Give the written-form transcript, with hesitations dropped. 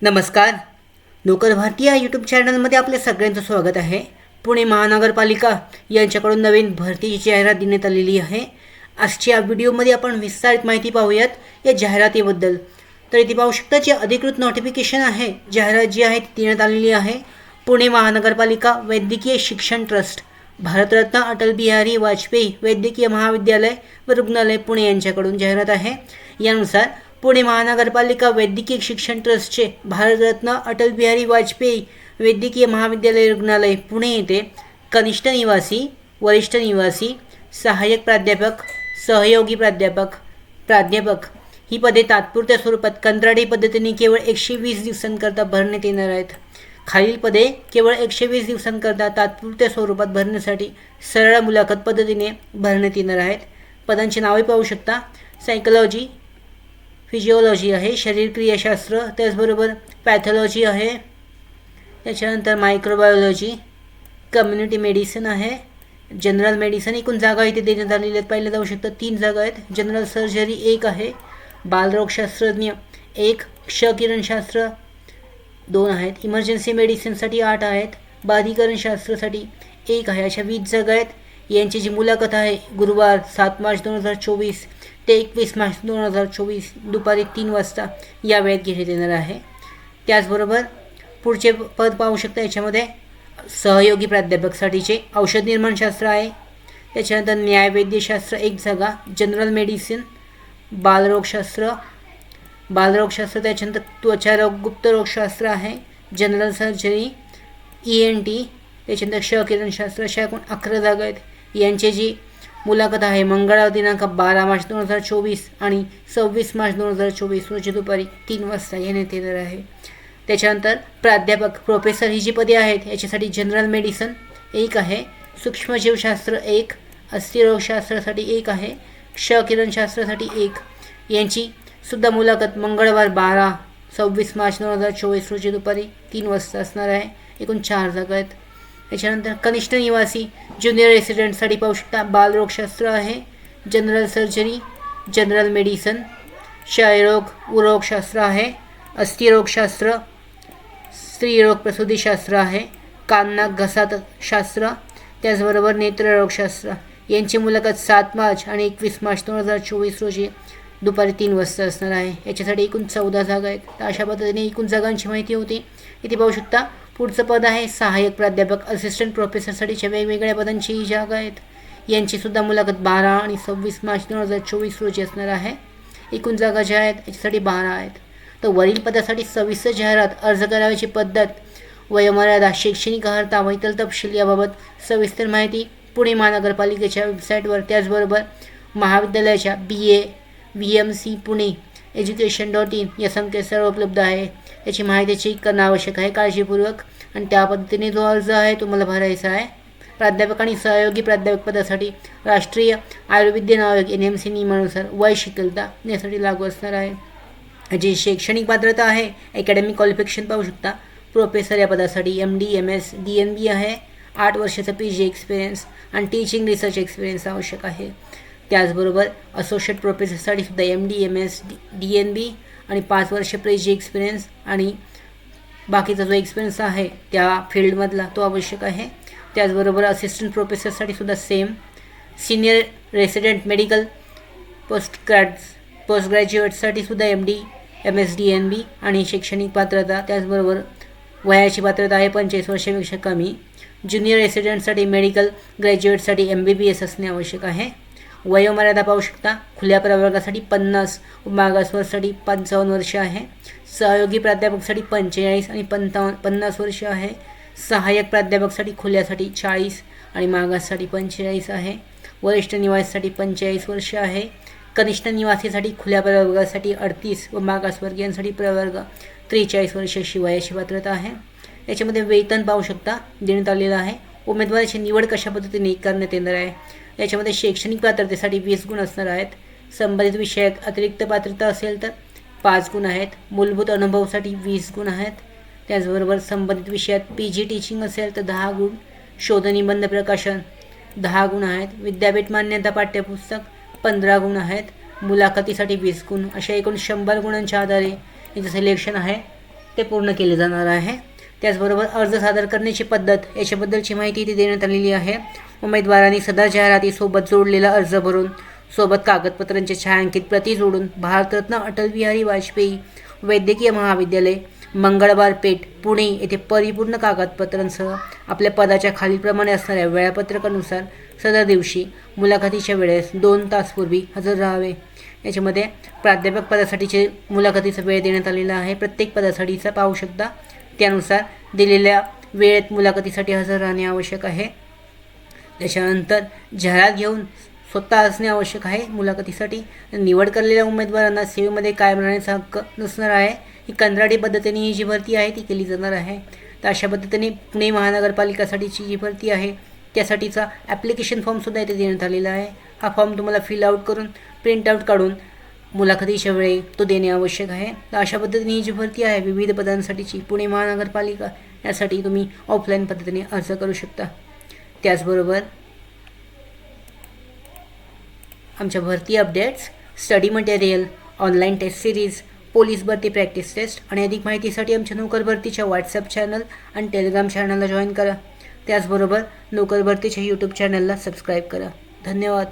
नमस्कार. नोकर भारती या यूट्यूब चॅनलमध्ये आपल्या सगळ्यांचं स्वागत आहे. पुणे महानगरपालिका यांच्याकडून नवीन भरतीची जाहिरात देण्यात आलेली आहे. आजच्या या व्हिडिओमध्ये आपण विस्तारित माहिती पाहूयात या जाहिरातीबद्दल. तर इथे पाहू शकता जे अधिकृत नोटिफिकेशन आहे, जाहिरात जी आहे ती देण्यात आलेली आहे. पुणे महानगरपालिका वैद्यकीय शिक्षण ट्रस्ट, भारतरत्न अटल बिहारी वाजपेयी वैद्यकीय महाविद्यालय व रुग्णालय पुणे यांच्याकडून जाहिरात आहे. यानुसार पुणे महानगरपालिका वैद्यकीय शिक्षण ट्रस्टचे भारतरत्न अटल बिहारी वाजपेयी वैद्यकीय महाविद्यालय रुग्णालय पुणे येथे कनिष्ठ निवासी, वरिष्ठ निवासी, सहाय्यक प्राध्यापक, सहयोगी प्राध्यापक ही पदे तात्पुरत्या स्वरूपात कंत्राटी पद्धतीने केवळ 120 दिवसांकरता भरण्यात येणार आहेत. खालील पदे केवळ 120 दिवसांकरता तात्पुरत्या स्वरूपात भरण्यासाठी सरळ मुलाखत पद्धतीने भरण्यात येणार आहेत. पदांची नावे पाहू शकता. सायकोलॉजी, फिजिओलॉजी आहे, शरीरक्रियाशास्त्र, त्याचबरोबर पॅथॉलॉजी आहे, त्याच्यानंतर मायक्रोबायोलॉजी, कम्युनिटी मेडिसिन आहे, जनरल मेडिसिन. एकूण जागा इथे देण्यात आलेल्या आहेत. पाहिलं जाऊ शकतं 3 जागा आहेत. जनरल सर्जरी 1 आहे, बालरोगशास्त्रज्ञ 1, क्षकिरणशास्त्र 2 आहेत, इमर्जन्सी मेडिसिनसाठी 8 आहेत, बाधिकरणशास्त्रासाठी 1 आहे. अशा 20 जागा आहेत. यांची जी मुलाखत आहे गुरुवार 7 मार्च 2024 ते 21 मार्च 2024 दुपारी 3 वाजता या वेळेत घेण्यात येणार आहे. त्याचबरोबर पुढचे पद पाहू शकता. याच्यामध्ये सहयोगी प्राध्यापकसाठीचे औषध निर्माणशास्त्र आहे, त्याच्यानंतर न्यायवैद्यशास्त्र 1 जागा, जनरल मेडिसिन, बालरोगशास्त्र, त्याच्यानंतर त्वचारोग गुप्तरोगशास्त्र आहे, जनरल सर्जरी, ENT, त्याच्यानंतर क्षकिरणशास्त्र. अशा एकूण 11 जागा आहेत. यांची जी मुलाखत आहे मंगळवार दिनांक 12 मार्च 2024 आणि 26 मार्च 2024 रोजी दुपारी 3 वाजता घेण्यात येणार आहे. त्याच्यानंतर प्राध्यापक, प्रोफेसर ही जी पदे आहेत याच्यासाठी जनरल मेडिसिन 1 आहे, सूक्ष्मजीवशास्त्र 1, अस्थिरोगशास्त्रासाठी 1 आहे, क्षकिरणशास्त्रासाठी 1. यांची सुद्धा मुलाखत मंगळवार 26 मार्च 2024 रोजी दुपारी 3 वाजता असणार आहे. एकूण 4 जागा आहेत. त्याच्यानंतर कनिष्ठ निवासी ज्युनियर रेसिडेंटसाठी पाहू शकता. बालरोगशास्त्र आहे, जनरल सर्जरी, जनरल मेडिसिन, क्षयरोग उरोगशास्त्र आहे, अस्थिरोगशास्त्र, स्त्रीरोग प्रसूतीशास्त्र आहे, कान नाक घसा शास्त्र, त्याचबरोबर नेत्ररोगशास्त्र. यांची मुलाखत 7 मार्च आणि 21 मार्च 2024 रोजी दुपारी 3 वाजता असणार आहे. याच्यासाठी एकूण 14 जागा आहेत. तर अशा पद्धतीने एकूण जागांची माहिती होती. इथे पाहू शकता. पुढचं पद आहे सहाय्यक प्राध्यापक, असिस्टंट प्रोफेसरसाठीच्या वेगवेगळ्या पदांची ही जागा आहेत. यांचीसुद्धा मुलाखत 12 आणि 26 मार्च 2024 रोजी असणार आहे. एकूण जागा ज्या आहेत याच्यासाठी 12 आहेत. तर वरील पदासाठी सविस्तर जाहिरात, अर्ज करावयाची पद्धत, वयोमर्यादा, शैक्षणिक अर्हता व इतर तपशील याबाबत सविस्तर माहिती पुणे महानगरपालिकेच्या वेबसाईटवर, त्याचबरोबर महाविद्यालयाच्या BA VMC पुणे education.in या संकेतस्थळावर उपलब्ध आहे. याची माहिती चेक करणं आवश्यक आहे काळजीपूर्वक आणि त्या पद्धतीने जो अर्ज आहे तुम्हाला भरायचा आहे. प्राध्यापक आणि सहयोगी प्राध्यापक पदासाठी राष्ट्रीय आयुर्विज्ञान आयोग NMC नियमानुसार वय शिथिलता यासाठी लागू असणार आहे. जी शैक्षणिक पात्रता आहे, अकॅडमिक क्वालिफिकेशन पाहू शकता. प्रोफेसर या पदासाठी MD MS DNB आहे, 8 वर्षाचा PG एक्सपिरियन्स आणि टीचिंग रिसर्च एक्सपिरियन्स आवश्यक आहे. त्याचबरोबर असोसिएट प्रोफेसरसाठी सुद्धा MD MS DNB आणि 5 वर्ष PG एक्सपिरियन्स आणि बाकीचा जो एक्सपिरियन्स आहे त्या फील्डमधला तो आवश्यक आहे. त्याचबरोबर असिस्टंट प्रोफेसरसाठी सुद्धा same. Senior resident medical post ग्रॅज्युएटसाठी सुद्धा MD MS DNB आणि शैक्षणिक पात्रता, त्याचबरोबर वयाची पात्रता आहे 45 वर्षापेक्षा कमी. ज्युनियर रेसिडेंटसाठी मेडिकल ग्रॅज्युएटसाठी MBBS असणे आवश्यक आहे. वयोमर्यादा पाहू शकता. खुल्या प्रवर्गासाठी 50 व मागासवर्गासाठी 55 वर्ष आहे. सहयोगी प्राध्यापकसाठी 45 आणि 50 वर्ष आहे. सहाय्यक प्राध्यापकसाठी खुल्यासाठी 40 आणि मागाससाठी 45 आहे. वरिष्ठ निवासीसाठी 45 वर्ष आहे. कनिष्ठ निवासीसाठी खुल्या प्रवर्गासाठी 38 व मागासवर्गीयांसाठी प्रवर्ग 43 वर्ष अशी वयाची पात्रता आहे. याच्यामध्ये वेतन पाहू शकता देण्यात आलेलं आहे. उमेदवाराची निवड कशा पद्धतीने करण्यात येणार आहे. याच्यामध्ये शैक्षणिक पात्रतेसाठी 20 गुण असणार आहेत. संबंधित विषयात अतिरिक्त पात्रता असेल तर 5 गुण आहेत. मूलभूत अनुभवासाठी 20 गुण आहेत. त्याचबरोबर संबंधित विषयात PG टीचिंग असेल तर 10 गुण. शोधनिबंध प्रकाशन 10 गुण आहेत. विद्यापीठ मान्यता पाठ्यपुस्तक 15 गुण आहेत. मुलाखतीसाठी 20 गुण. अशा एकूण 100 गुणांच्या आधारे याचं सिलेक्शन आहे ते पूर्ण केले जाणार आहे. त्याचबरोबर अर्ज सादर करण्याची पद्धत याच्याबद्दलची माहिती इथे देण्यात आलेली आहे. उमेदवारांनी सदर जाहिरातीसोबत जोडलेला अर्ज भरून सोबत कागदपत्रांचे छायांकित प्रती जोडून भारतरत्न अटल बिहारी वाजपेयी वैद्यकीय महाविद्यालय मंगळवार पेठ पुणे येथे परिपूर्ण कागदपत्रांसह आपल्या पदाच्या खालीलप्रमाणे असणाऱ्या वेळापत्रकानुसार सदर दिवशी मुलाखतीच्या वेळेस 2 तास पूर्वी हजर राहावे. याच्यामध्ये प्राध्यापक पदासाठीचे मुलाखतीचा वेळ देण्यात आलेला आहे. प्रत्येक पदासाठीचा पाहू शकता. त्यानुसार दिलेल्या वेळेत मुलाखतीसाठी हजर राहणे आवश्यक आहे. त्याच्यानंतर जाहिरात घेऊन स्वतः असणे आवश्यक आहे. मुलाखतीसाठी निवड केलेल्या उमेदवारांना सेवेमध्ये कायम राहण्याचा हक्क नसणार आहे. ही कंत्राटी पद्धतीने ही जी भरती आहे ती केली जाणार आहे. तर अशा पद्धतीने पुणे महानगरपालिकासाठीची जी भरती आहे त्यासाठीचा ॲप्लिकेशन फॉर्मसुद्धा इथे देण्यात आलेला आहे. हा फॉर्म तुम्हाला फिल आउट करून प्रिंटआउट काढून मुलाखतीच्या वेळी तो देणे आवश्यक आहे. तर अशा पद्धतीने ही जी भरती आहे विविध पदांसाठीची पुणे महानगरपालिका यासाठी तुम्ही ऑफलाईन पद्धतीने अर्ज करू शकता. त्याचबरोबर आमच्या भरती updates, study material, online test series, police भरती प्रॅक्टिस टेस्ट आणि अधिक माहितीसाठी आमच्या नोकर भरतीच्या व्हॉट्सअप चॅनल आणि टेलिग्राम चॅनलला जॉईन करा. त्याचबरोबर नोकर भरतीच्या यूट्यूब चॅनलला सबस्क्राईब करा. धन्यवाद.